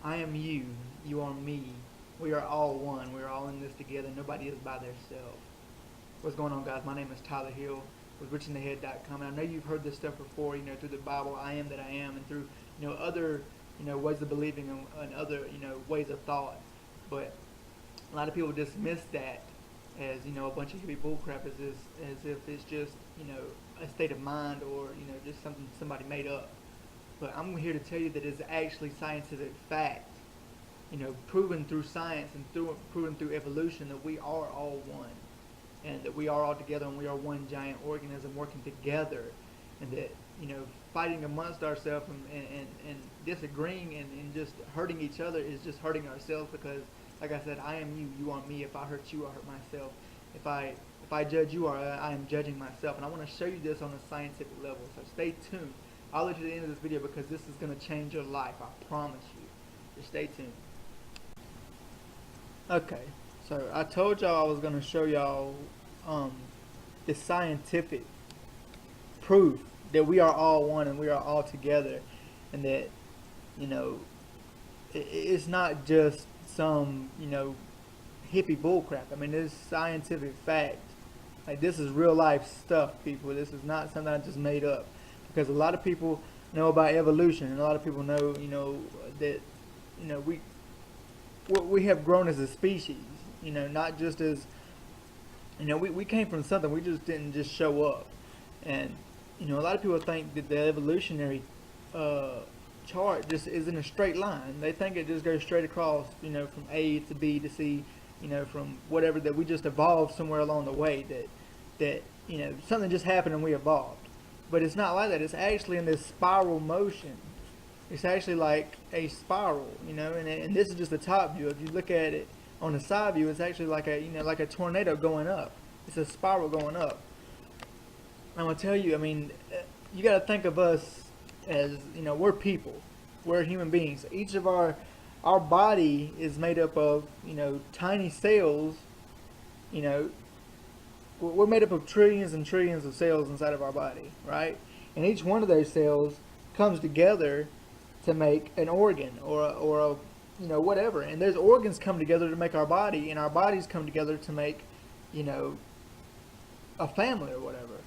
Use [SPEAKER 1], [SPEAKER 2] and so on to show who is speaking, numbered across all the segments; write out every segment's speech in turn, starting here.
[SPEAKER 1] I am you, you are me. We are all one. We are all in this together. Nobody is by themselves. What's going on, guys? My name is Tyler Hill with richinthehead.com. And I know you've heard this stuff before, through the Bible, I am that I am, and through, other, ways of believing and other, ways of thought. But a lot of people dismiss that as, a bunch of hippie bullcrap, as if it's just, a state of mind or, just something somebody made up. But I'm here to tell you that it's actually scientific fact, proven through science and proven through evolution that we are all one, and that we are all together and we are one giant organism working together, and that, fighting amongst ourselves and disagreeing and just hurting each other is just hurting ourselves, because, like I said, I am you, you are me. If I hurt you, I hurt myself. If I judge you, I am judging myself. And I want to show you this on a scientific level. So stay tuned. I'll let you to the end of this video because this is going to change your life. I promise you. Just stay tuned. Okay, so I told y'all I was going to show y'all the scientific proof that we are all one and we are all together, and that, it's not just some, hippie bullcrap. I mean, this is scientific fact. Like, this is real life stuff, people. This is not something I just made up. Because a lot of people know about evolution, and a lot of people know, that, we have grown as a species. Not just as, we came from something. We just didn't just show up. And, a lot of people think that the evolutionary chart just is in a straight line. They think it just goes straight across, from A to B to C, from whatever, that we just evolved somewhere along the way, that something just happened and we evolved. But it's not like that. It's actually in this spiral motion. It's actually like a spiral, and this is just the top view. If you look at it on the side view, it's actually like like a tornado going up. It's a spiral going up. I'm gonna tell you, you got to think of us as, we're people. We're human beings. Each of our body is made up of, tiny cells. We're made up of trillions and trillions of cells inside of our body, right? And each one of those cells comes together to make an organ or a, whatever. And those organs come together to make our body, and our bodies come together to make, a family or whatever.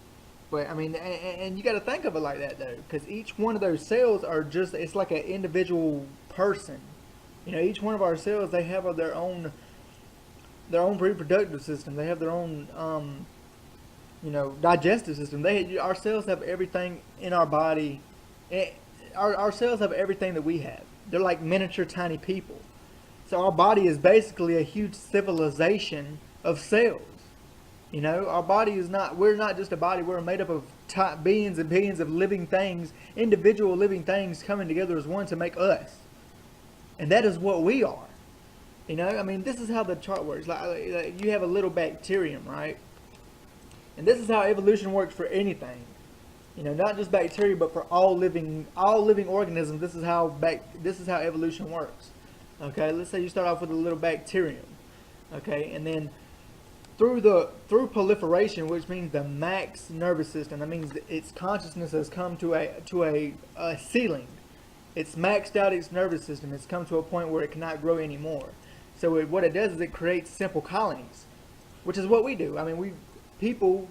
[SPEAKER 1] But and you got to think of it like that, though, because each one of those cells are just, it's like an individual person. Each one of our cells, they have their own reproductive system. They have their own, digestive system. Our cells have everything in our body. Our cells have everything that we have. They're like miniature tiny people. So our body is basically a huge civilization of cells. Our body is not, we're not just a body. We're made up of billions and billions of living things, individual living things coming together as one to make us. And that is what we are. This is how the chart works. Like you have a little bacterium, right? And this is how evolution works for anything. Not just bacteria, but for all living organisms. This is how evolution works. Okay, let's say you start off with a little bacterium. Okay, and then through proliferation, which means the max nervous system, that means that its consciousness has come to a ceiling. It's maxed out its nervous system. It's come to a point where it cannot grow anymore. So what it does is it creates simple colonies, which is what we do. People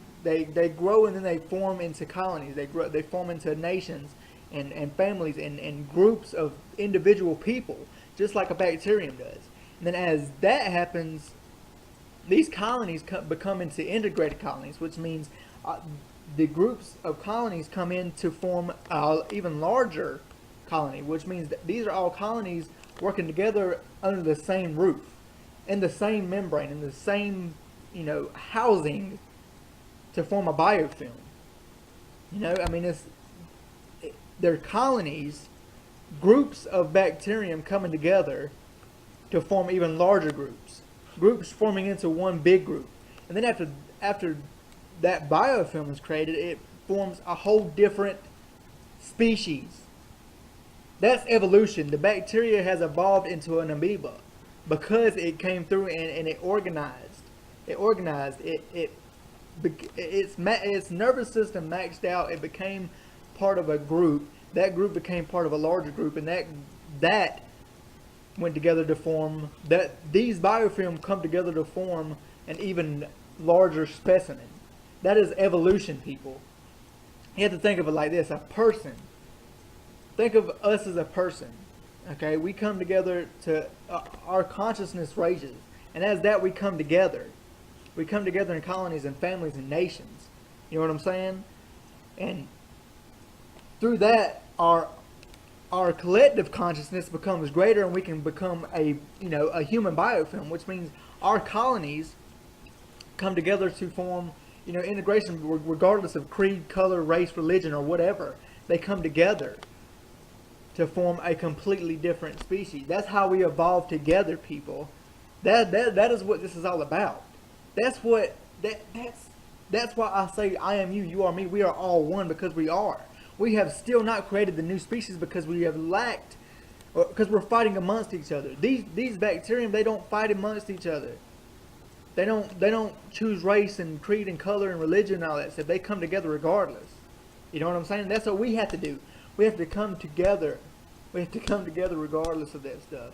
[SPEAKER 1] grow and then they form into colonies. They form into nations and families and groups of individual people, just like a bacterium does. And then as that happens, these colonies become into integrated colonies, which means the groups of colonies come in to form an even larger colony, which means that these are all colonies working together under the same roof, in the same membrane, in the same, housing to form a biofilm. They're colonies, groups of bacterium coming together to form even larger groups forming into one big group. And then after that biofilm is created, it forms a whole different species. That's evolution. The bacteria has evolved into an amoeba because it came through and it organized. Its nervous system maxed out. It became part of a group. That group became part of a larger group, and that went together to form that. These biofilm come together to form an even larger specimen. That is evolution, people. You have to think of it like this: a person. Think of us as a person. Okay, we come together to our consciousness raises, and as that we come together. We come together in colonies and families and nations. You know what I'm saying? And through that, our collective consciousness becomes greater, and we can become a human biofilm, which means our colonies come together to form integration, regardless of creed, color, race, religion, or whatever. They come together to form a completely different species. That's how we evolve together, people. That is what this is all about. That's why I say I am you, you are me. We are all one because we are. We have still not created the new species because we have lacked, because we're fighting amongst each other. These bacterium, they don't fight amongst each other. They don't choose race and creed and color and religion and all that stuff. They come together regardless. You know what I'm saying? That's what we have to do. We have to come together. We have to come together regardless of that stuff.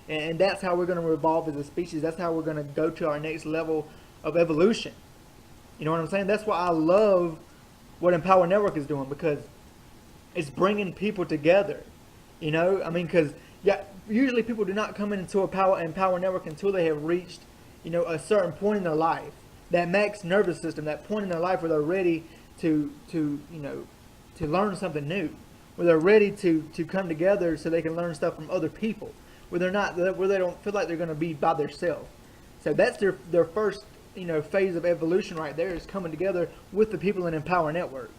[SPEAKER 1] And that's how we're going to evolve as a species. That's how we're going to go to our next level of evolution. You know what I'm saying? That's why I love what Empower Network is doing, because it's bringing people together. You know, I mean, because usually people do not come into Empower Network until they have reached a certain point in their life, that max nervous system, that point in their life where they're ready to learn something new, where they're ready to come together so they can learn stuff from other people, where they don't feel like they're going to be by themselves. So that's their first phase of evolution right there, is coming together with the people in Empower Network,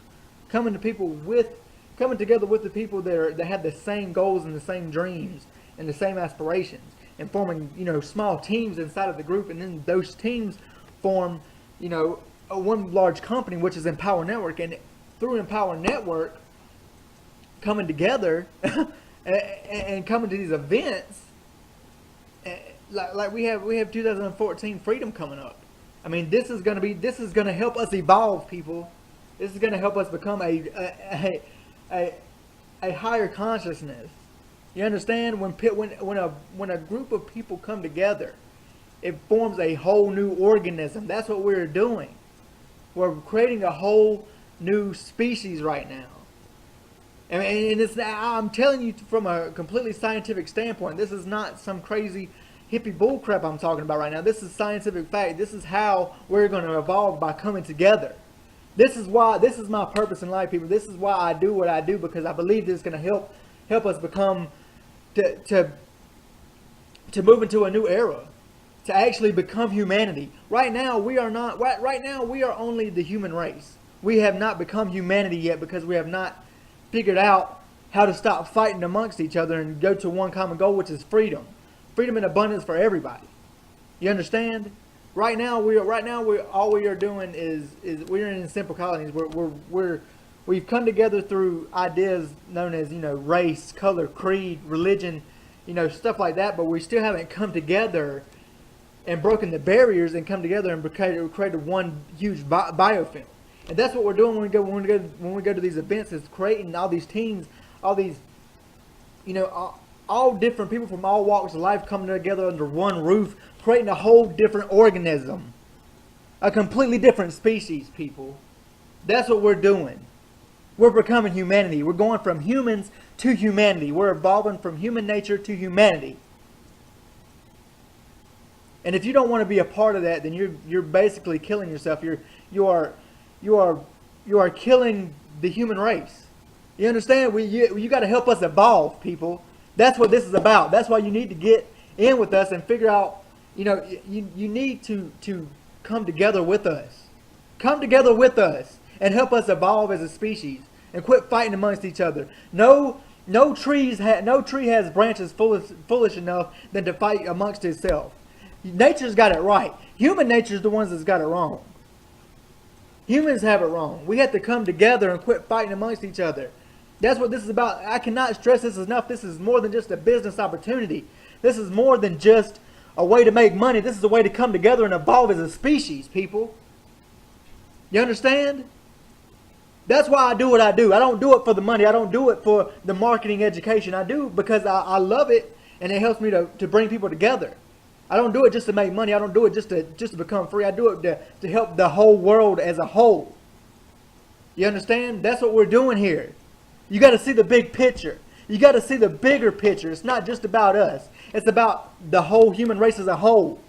[SPEAKER 1] coming together with the people that have the same goals and the same dreams and the same aspirations, and forming small teams inside of the group, and then those teams form one large company, which is Empower Network. And through Empower Network coming together and coming to these events, like we have 2014 Freedom coming up. I mean, this is going to help us evolve, people. This is going to help us become a higher consciousness. You understand? When a group of people come together, it forms a whole new organism. That's what we're doing. We're creating a whole new species right now. And I'm telling you from a completely scientific standpoint. This is not some crazy hippie bullcrap I'm talking about right now. This is scientific fact. This is how we're going to evolve, by coming together. This is my purpose in life, people. This is why I do what I do, because I believe this is going to help us become to move into a new era, to actually become humanity. Right now we are not. Right now we are only the human race. We have not become humanity yet, because we have not figured out how to stop fighting amongst each other and go to one common goal, which is freedom. Freedom and abundance for everybody. You understand? Right now all we are doing is we're in simple colonies. We've come together through ideas known as race, color, creed, religion, stuff like that. But we still haven't come together and broken the barriers and come together and created one huge biofilm. And that's what we're doing when we go to these events, is creating all these teams, all these all different people from all walks of life coming together under one roof, creating a whole different organism, a completely different species, people. That's what we're doing. We're becoming humanity. We're going from humans to humanity. We're evolving from human nature to humanity. And if you don't want to be a part of that, then you're basically killing yourself. You are killing the human race. You understand? You got to help us evolve, people. That's what this is about. That's why you need to get in with us and figure out. You need to come together with us. Come together with us and help us evolve as a species, and quit fighting amongst each other. No tree has branches foolish enough than to fight amongst itself. Nature's got it right. Human nature's the ones that's got it wrong. Humans have it wrong. We have to come together and quit fighting amongst each other. That's what this is about. I cannot stress this enough. This is more than just a business opportunity. This is more than just a way to make money. This is a way to come together and evolve as a species, people. You understand? That's why I do what I do. I don't do it for the money. I don't do it for the marketing education. I do because I love it, and it helps me to bring people together. I don't do it just to make money. I don't do it just to become free. I do it to help the whole world as a whole. You understand? That's what we're doing here. You got to see the big picture. You got to see the bigger picture. It's not just about us. It's about the whole human race as a whole.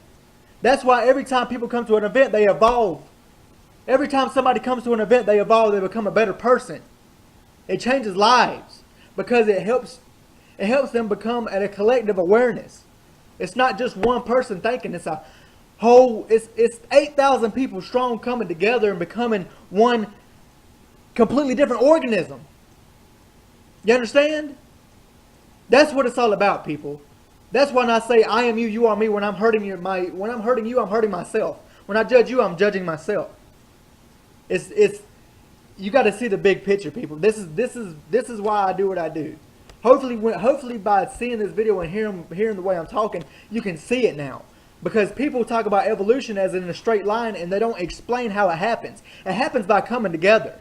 [SPEAKER 1] That's why every time people come to an event, they evolve. Every time somebody comes to an event, they evolve. They become a better person. It changes lives because it helps them become at a collective awareness. It's not just one person thinking. It's a whole. It's 8,000 people strong coming together and becoming one completely different organism. You understand? That's what it's all about, people. That's when I say I am you, you are me. When I'm hurting you, I'm hurting myself. When I judge you, I'm judging myself. It's you got to see the big picture, people. This is why I do what I do. Hopefully by seeing this video and hearing the way I'm talking, you can see it now. Because people talk about evolution as in a straight line and they don't explain how it happens. It happens by coming together.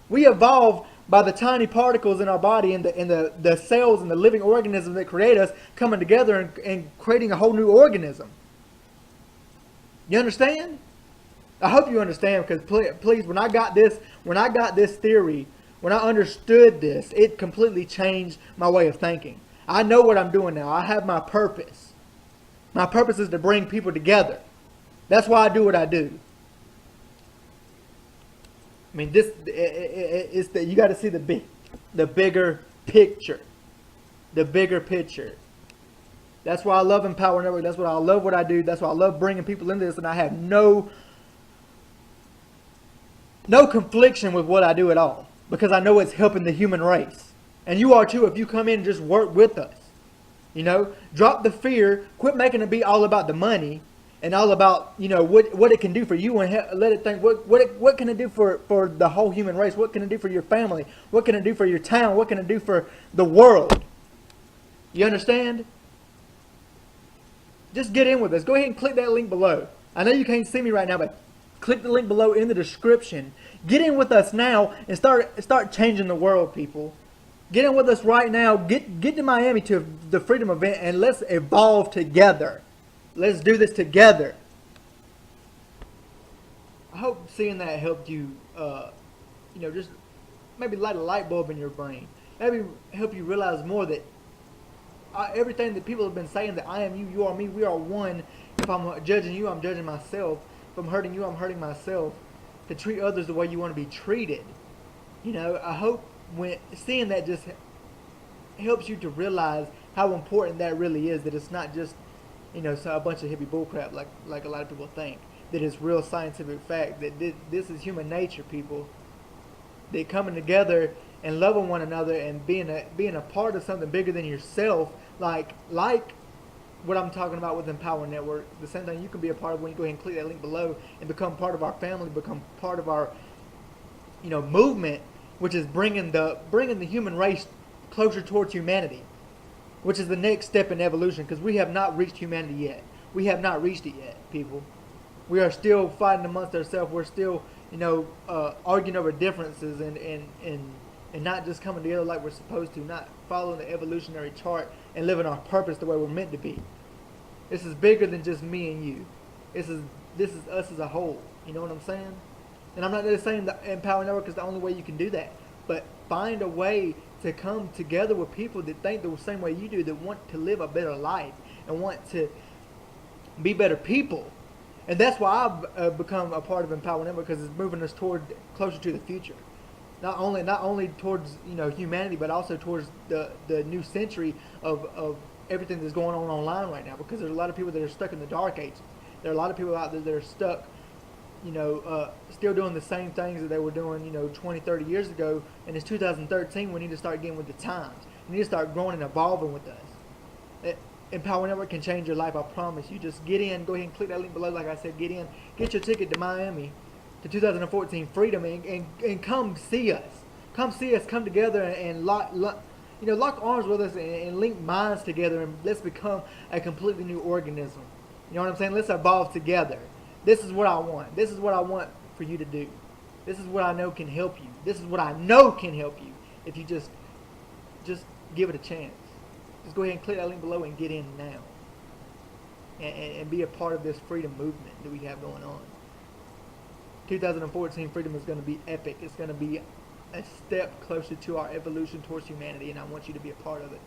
[SPEAKER 1] We evolve by the tiny particles in our body and the cells and the living organisms that create us coming together and creating a whole new organism. You understand? I hope you understand, because please, when I got this theory, when I understood this, it completely changed my way of thinking. I know what I'm doing now. I have my purpose. My purpose is to bring people together. That's why I do what I do. I mean, it's that you got to see the bigger picture. The bigger picture. That's why I love Empower Network. That's why I love what I do. That's why I love bringing people into this, and I have no confliction with what I do at all, because I know it's helping the human race. And you are too if you come in and just work with us. You know, drop the fear, quit making it be all about the money and all about, you know, what it can do for you, and let it think what can it do for the whole human race? What can it do for your family? What can it do for your town? What can it do for the world? You understand? Just get in with us. Go ahead and click that link below. I know you can't see me right now, but click the link below in the description. Get in with us now and start changing the world, people. Get in with us right now. Get to Miami to the Freedom event and let's evolve together. Let's do this together. I hope seeing that helped you, you know, just maybe light a light bulb in your brain. Maybe help you realize more that everything that people have been saying, that I am you, you are me, we are one. If I'm judging you, I'm judging myself. If I'm hurting you, I'm hurting myself. To treat others the way you want to be treated. You know, I hope when seeing that just helps you to realize how important that really is. That it's not just, you know, a bunch of hippie bullcrap like a lot of people think. That it's real scientific fact. That this is human nature, people. That coming together and loving one another and being a part of something bigger than yourself, like what I'm talking about with Empower Network, the same thing you can be a part of when you go ahead and click that link below and become part of our family, become part of our, you know, movement, which is bringing the human race closer towards humanity, which is the next step in evolution, because we have not reached humanity yet. We have not reached it yet, people. We are still fighting amongst ourselves. We're still, you know, arguing over differences and not just coming together like we're supposed to, not following the evolutionary chart and living our purpose the way we're meant to be. This is bigger than just me and you. This is us as a whole. You know what I'm saying? And I'm not just saying the Empower Network is the only way you can do that, but find a way to come together with people that think the same way you do, that want to live a better life and want to be better people. And that's why I've become a part of Empower Network, because it's moving us closer to the future. Not only towards, you know, humanity, but also towards the new century of everything that's going on online right now. Because there's a lot of people that are stuck in the dark ages. There are a lot of people out there that are stuck, you know, still doing the same things that they were doing, you know, 20, 30 years ago. And it's 2013. We need to start getting with the times. We need to start growing and evolving with us. Empower Network can change your life, I promise you. Just get in. Go ahead and click that link below. Like I said, get in. Get your ticket to Miami, to 2014 Freedom, and come see us. Come see us. Come together and lock arms with us and link minds together, and let's become a completely new organism. You know what I'm saying? Let's evolve together. This is what I want. This is what I want for you to do. This is what I know can help you. This is what I know can help you if you just give it a chance. Just go ahead and click that link below and get in now. And be a part of this freedom movement that we have going on. 2014 freedom is going to be epic. It's going to be a step closer to our evolution towards humanity, and I want you to be a part of it.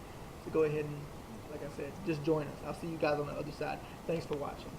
[SPEAKER 1] So go ahead and, like I said, just join us. I'll see you guys on the other side. Thanks for watching.